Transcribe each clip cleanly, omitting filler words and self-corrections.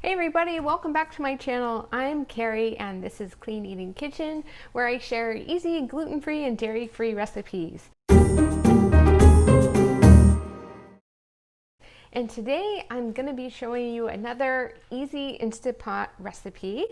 Hey everybody, welcome back to my channel. I'm Carrie and this is Clean Eating Kitchen, where I share easy gluten-free and dairy-free recipes. And today I'm going to be showing you another easy Instant Pot recipe.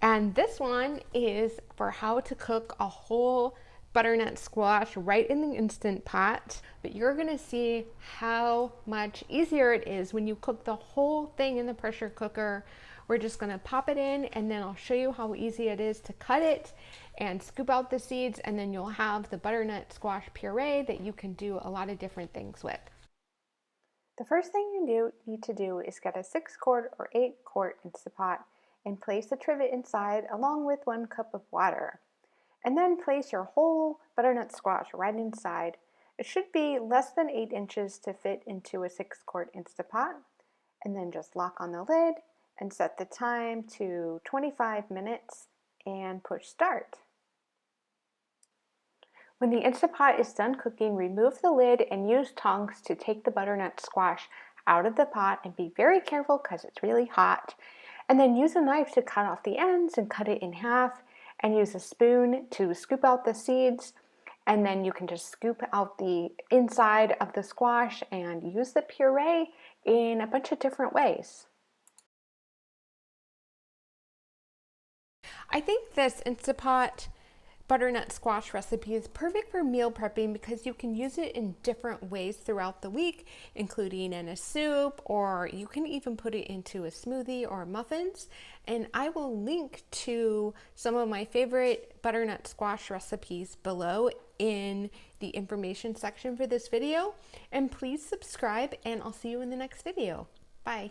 And this one is for how to cook a whole butternut squash right in the Instant Pot. But you're going to see how much easier it is when you cook the whole thing in the pressure cooker. We're just going to pop it in and then I'll show you how easy it is to cut it and scoop out the seeds, and then you'll have the butternut squash puree that you can do a lot of different things with. The first thing you need to do is get a 6-quart or 8-quart Instant Pot and place the trivet inside along with 1 cup of water. And then place your whole butternut squash right inside. It should be less than 8 inches to fit into a 6-quart Instant Pot. And then just lock on the lid and set the time to 25 minutes and push start. When the Instant Pot is done cooking, remove the lid and use tongs to take the butternut squash out of the pot, and be very careful because it's really hot. And then use a knife to cut off the ends and cut it in half, and use a spoon to scoop out the seeds. And then you can just scoop out the inside of the squash and use the puree in a bunch of different ways. I think this Instant Pot butternut squash recipe is perfect for meal prepping because you can use it in different ways throughout the week, including in a soup, or you can even put it into a smoothie or muffins. And I will link to some of my favorite butternut squash recipes below in the information section for this video. And please subscribe, and I'll see you in the next video. Bye.